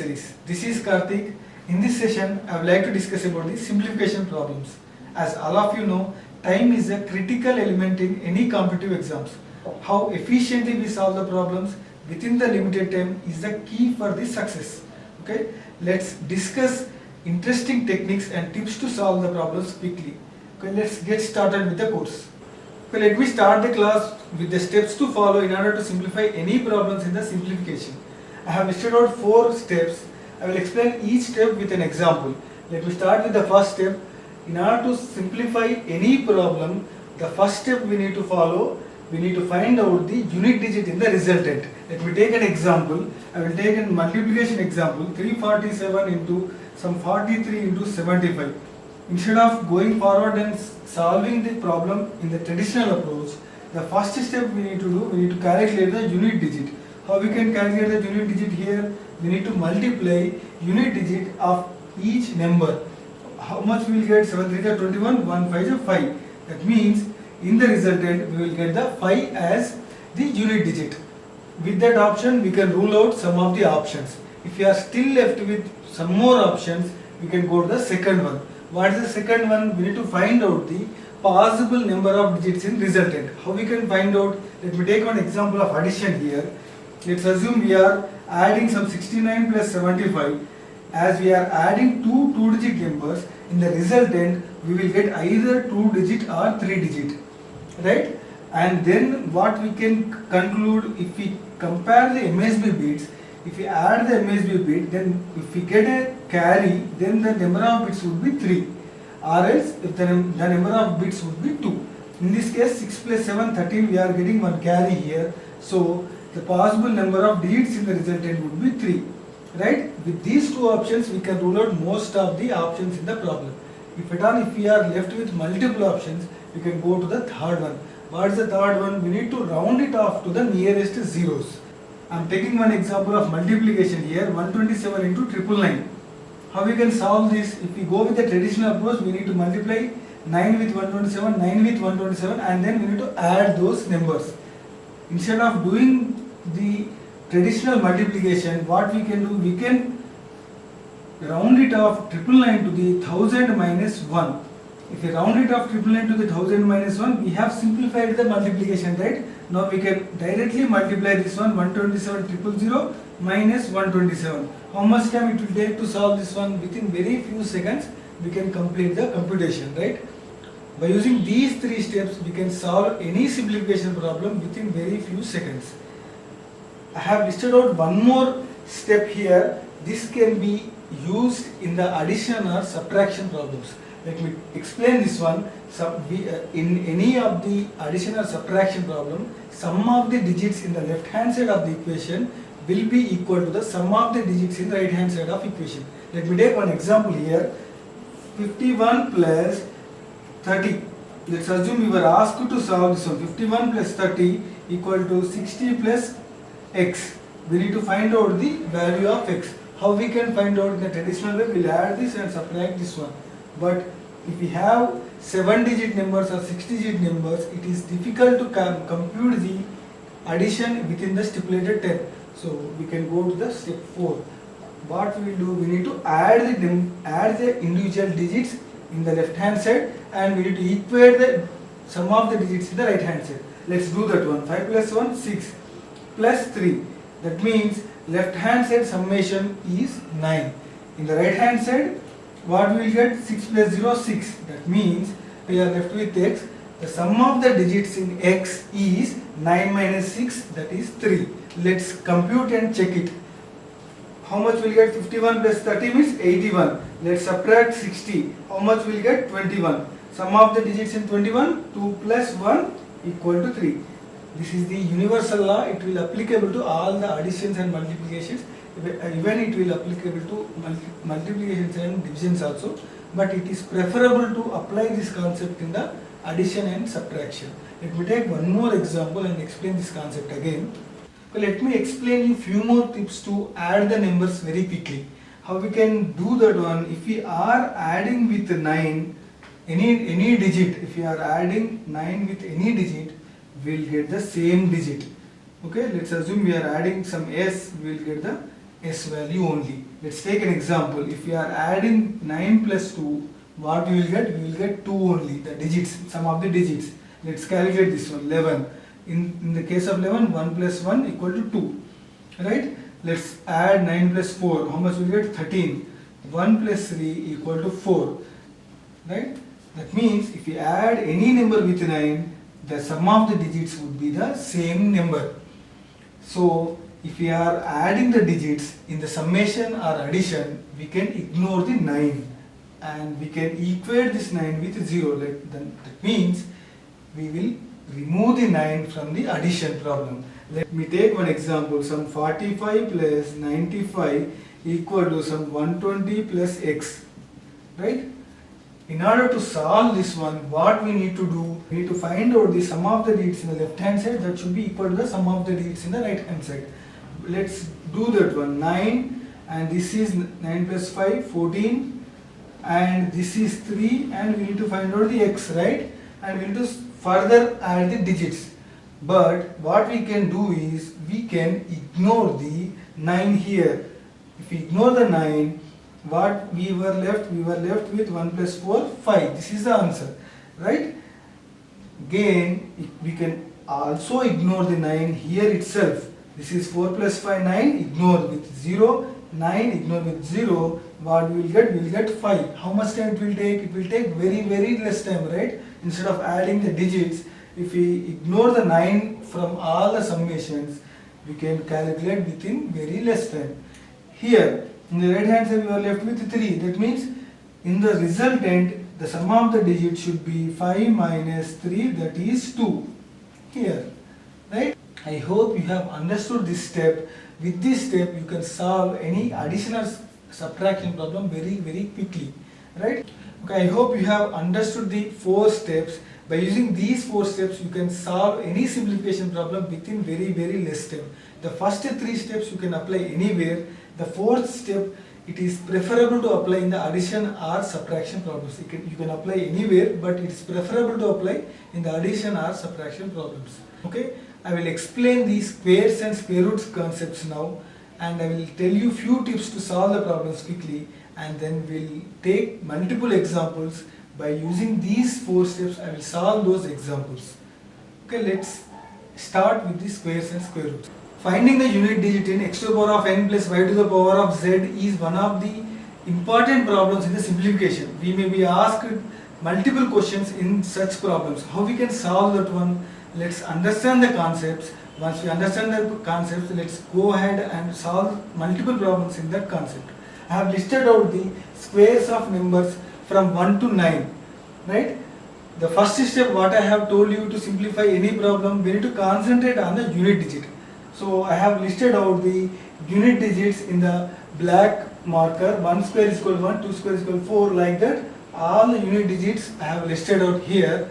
series. This is Karthik. In this session, I would like to discuss about the simplification problems. As all of you know, time is a critical element in any competitive exams. How efficiently we solve the problems within the limited time is the key for the success. Okay, let's discuss interesting techniques and tips to solve the problems quickly. Okay, let's get started with the course. Okay, let me start the class with the steps to follow in order to simplify any problems in the simplification. I have listed out 4 steps. I will explain each step with an example. Let me start with the first step. In order to simplify any problem, the first step we need to follow, we need to find out the unit digit in the resultant. Let me take an example. I will take a multiplication example, 347 into some 43 into 75. Instead of going forward and solving the problem in the traditional approach, the first step we need to do, we need to calculate the unit digit. How we can calculate the unit digit here? We need to multiply unit digit of each number. How much we will get? 7 3 is 21, 1 5 is 5. That means in the resultant we will get the 5 as the unit digit. With that option we can rule out some of the options. If you are still left with some more options, we can go to the second one. What is the second one? We need to find out the possible number of digits in resultant. How we can find out? Let me take one example of addition here. Let's assume we are adding some 69 plus 75. As we are adding two 2-digit numbers, in the resultant we will get either 2-digit or 3-digit, right? And then what we can conclude, if we compare the MSB bits, if we add the MSB bit, then if we get a carry, then the number of bits would be 3, or else if the number of bits would be 2. In this case 6 plus 7 13, we are getting one carry here, so the possible number of digits in the resultant would be 3, right? With these two options we can rule out most of the options in the problem. If at all, if we are left with multiple options, we can go to the third one. What is the third one? We need to round it off to the nearest zeros. I am taking one example of multiplication here, 127 into 999. How we can solve this? If we go with the traditional approach, we need to multiply 9 with 127, 9 with 127, and then we need to add those numbers. Instead of doing the traditional multiplication, what we can do, we can round it off 999 to the 1000 minus 1. If we round it off 999 to the 1000 minus 1, we have simplified the multiplication, right? Now we can directly multiply this one, 127,000 minus 127. How much time it will take to solve this one? Within very few seconds we can complete the computation, right? By using these 3 steps, we can solve any simplification problem within very few seconds. I have listed out one more step here. This can be used in the addition or subtraction problems. Let me explain this one. In any of the addition or subtraction problem, sum of the digits in the left hand side of the equation will be equal to the sum of the digits in the right hand side of equation. Let me take one example here. 51 plus 30. Let's assume we were asked to solve this one. 51 plus 30 equal to 60 plus x. We need to find out the value of x. How we can find out? In the traditional way, we will add this and subtract this one. But if we have 7-digit numbers or 6-digit numbers, it is difficult to compute the addition within the stipulated 10. So we can go to the step 4. What we will do? We need to add the individual digits in the left hand side, and we need to equate the sum of the digits in the right hand side. Let's do that one. 5 plus 1, 6 plus 3. That means left hand side summation is 9. In the right hand side, what we will get? 6 plus 0, 6. That means we are left with x. The sum of the digits in x is 9 minus 6, that is 3. Let's compute and check it. How much will get? 51 plus 30 means 81. Let's subtract 60. How much will get? 21. Sum of the digits in 21, 2 plus 1 equal to 3. This is the universal law. It will applicable to all the additions and multiplications. Even it will applicable to multiplications and divisions also. But it is preferable to apply this concept in the addition and subtraction. Let me take one more example and explain this concept again. Let me explain you few more tips to add the numbers very quickly. How we can do that one? If we are adding with 9, any digit, if we are adding 9 with any digit, we will get the same digit. Okay, let's assume we are adding some s, we will get the S value only. Let's take an example. If we are adding 9 plus 2, what we will get? We will get 2 only, the digits, sum of the digits. Let's calculate this one, 11. In the case of 11, 1 plus 1 equal to 2. Right? Let's add 9 plus 4. How much will we get? 13. 1 plus 3 equal to 4. Right? That means if we add any number with 9, the sum of the digits would be the same number. So if we are adding the digits in the summation or addition, we can ignore the 9 and we can equate this 9 with 0. That means we will remove the 9 from the addition problem. Let me take one example. Some 45 plus 95 equal to some 120 plus x. Right? In order to solve this one, what we need to do, we need to find out the sum of the digits in the left hand side that should be equal to the sum of the digits in the right hand side. Let's do that one. 9 and this is 9 plus 5, 14 and this is 3 and we need to find out the x, right? And we need to further add the digits. But what we can do is we can ignore the 9 here. If we ignore the 9, what we were left with 1 plus 4, 5. This is the answer, right? Again, we can also ignore the 9 here itself. This is 4 plus 5, 9, ignore with 0, 9, ignore with 0. What we will get? We will get 5. How much time it will take? It will take very, very less time, right? Instead of adding the digits, if we ignore the 9 from all the summations, we can calculate within very less time. Here, in the right hand side, we are left with 3. That means, in the resultant, the sum of the digits should be 5 minus 3, that is 2. Here, right? I hope you have understood this step. With this step, you can solve any addition or subtraction problem very, very quickly, right? Okay, I hope you have understood the 4 steps. By using these 4 steps, you can solve any simplification problem within very, very less time. The first 3 steps you can apply anywhere. The 4th step, it is preferable to apply in the addition or subtraction problems. You can apply anywhere, but it is preferable to apply in the addition or subtraction problems. Okay, I will explain the squares and square roots concepts now, and I will tell you few tips to solve the problems quickly, and then we'll take multiple examples. By using these 4 steps, I will solve those examples. Okay, let's start with the squares and square roots. Finding the unit digit in x to the power of n plus y to the power of z is one of the important problems in the simplification. We may be asked multiple questions in such problems. How we can solve that one? Let's understand the concepts. Once we understand the concepts, let's go ahead and solve multiple problems in that concept. I have listed out the squares of numbers from 1 to 9, right? The first step, what I have told you, to simplify any problem, we need to concentrate on the unit digit. So I have listed out the unit digits in the black marker. 1 square is equal to 1, 2 square is equal to 4, like that. All the unit digits I have listed out here.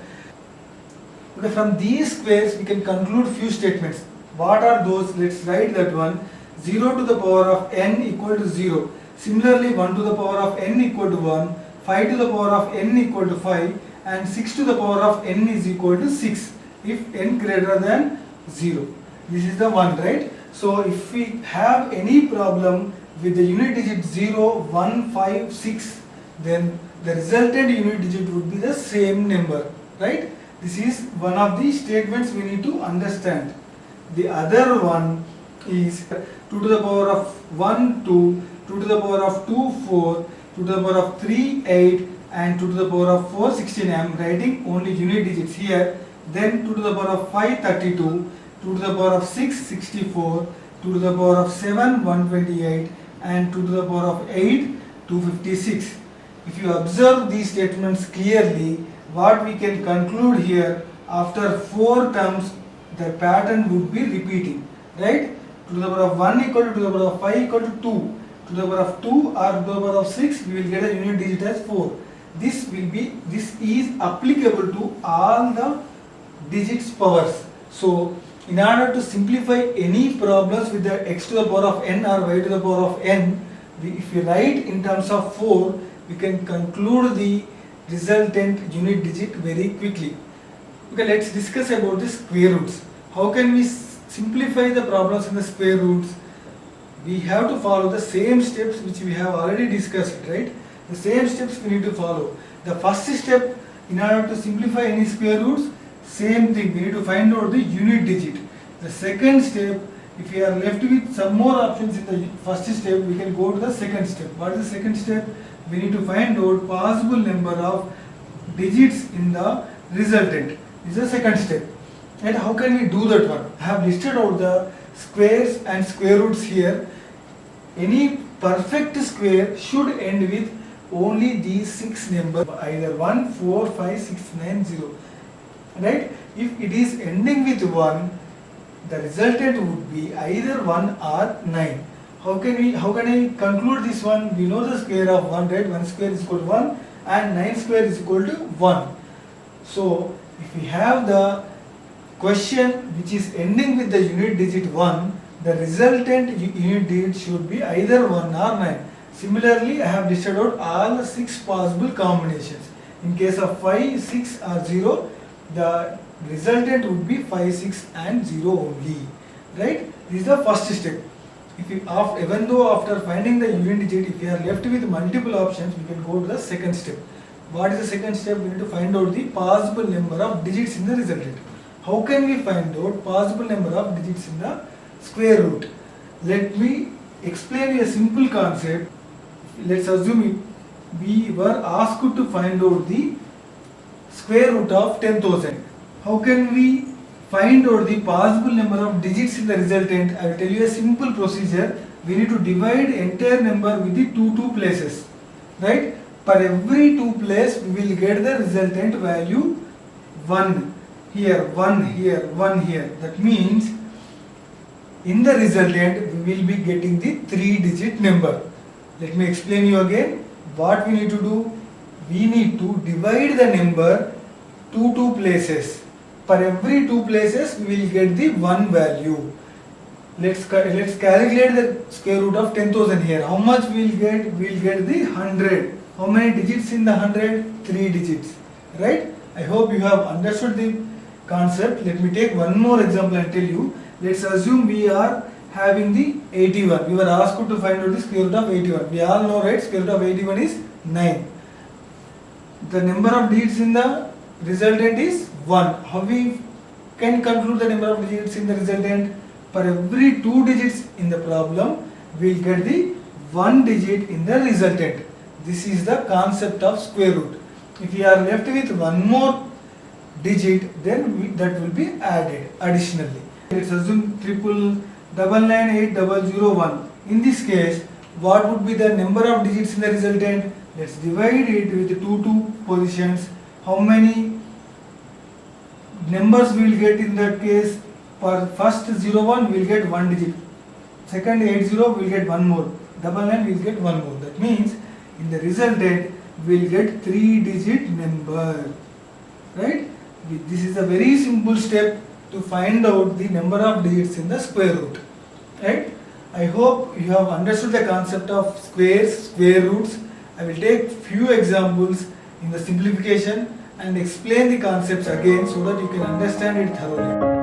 Okay, from these squares we can conclude few statements. What are those? Let's write that one. 0 to the power of n equal to 0. Similarly, 1 to the power of n equal to 1, 5 to the power of n equal to 5, and 6 to the power of n is equal to 6 if n greater than 0. This is the one, right? So if we have any problem with the unit digit 0, 1, 5, 6, then the resultant unit digit would be the same number, right? This is one of the statements we need to understand. The other one is 2 to the power of 1, 2, 2 to the power of 2, 4, 2 to the power of 3, 8, and 2 to the power of 4, 16. I am writing only unit digits here. Then 2 to the power of 5, 32, 2 to the power of 6, 64, 2 to the power of 7, 128, and 2 to the power of 8, 256. If you observe these statements clearly, what we can conclude here, after 4 terms, the pattern would be repeating, right? 2 to the power of 1 equal to 2 to the power of 5 equal to 2. 2 to the power of 2 or 2 to the power of 6, we will get a unit digit as 4. This is applicable to all the digits powers. So in order to simplify any problems with the x to the power of n or y to the power of n, if we write in terms of 4, we can conclude the resultant unit digit very quickly. Okay, let's discuss about the square roots. How can we simplify the problems in the square roots? we have to follow the same steps which we have already discussed, right? The same steps we need to follow. The first step, in order to simplify any square roots, same thing, we need to find out the unit digit. The second step, if we are left with some more options in the first step, we can go to the second step. What is the second step? We need to find out possible number of digits in the resultant. This is the second step. And how can we do that one? I have listed out the squares and square roots here. Any perfect square should end with only these 6 numbers, either 1, 4, 5, 6, 9, 0. Right? If it is ending with 1, the resultant would be either 1 or 9. How can I conclude this one? We know the square of 1, right? 1 square is equal to 1 and 9 square is equal to 1. So if we have the question which is ending with the unit digit 1, the resultant unit digit should be either 1 or 9. Similarly, I have listed out all the 6 possible combinations. In case of 5, 6 or 0, the resultant would be 5, 6 and 0 only. Right? This is the first step. Even though after finding the unit digit, if we are left with multiple options, we can go to the second step. What is the second step? We need to find out the possible number of digits in the resultant. How can we find out possible number of digits in the square root? Let me explain you a simple concept. Let's assume we were asked to find out the square root of 10,000. How can we find out the possible number of digits in the resultant? I will tell you a simple procedure. We need to divide entire number with the two places. Right? For every 2 place, we will get the resultant value 1 here, 1 here, 1 here. That means in the resultant, we will be getting the 3-digit number. Let me explain you again. What we need to do? We need to divide the number to 2 places. For every 2 places, we will get the 1 value. Let's calculate the square root of 10,000 here. How much we will get? We will get the 100. How many digits in the 100? 3 digits. Right? I hope you have understood the concept. Let me take one more example and tell you. Let's assume we are having the 81. We were asked to find out the square root of 81. We all know, right? Square root of 81 is 9. The number of digits in the resultant is 1. How we can conclude the number of digits in the resultant? For every 2 digits in the problem, we will get the 1 digit in the resultant. This is the concept of square root. If we are left with one more digit, then that will be added additionally. Let's assume 999,8,001. In this case, what would be the number of digits in the resultant? Let's divide it with the two positions. How many numbers we will get in that case? For first 01, we will get 1 digit. Second 80, we will get 1 more. 99, we will get 1 more. That means in the resultant, we will get 3-digit number. Right? This is a very simple step to find out the number of digits in the square root. Right? I hope you have understood the concept of squares, square roots. I will take few examples in the simplification and explain the concepts again so that you can understand it thoroughly.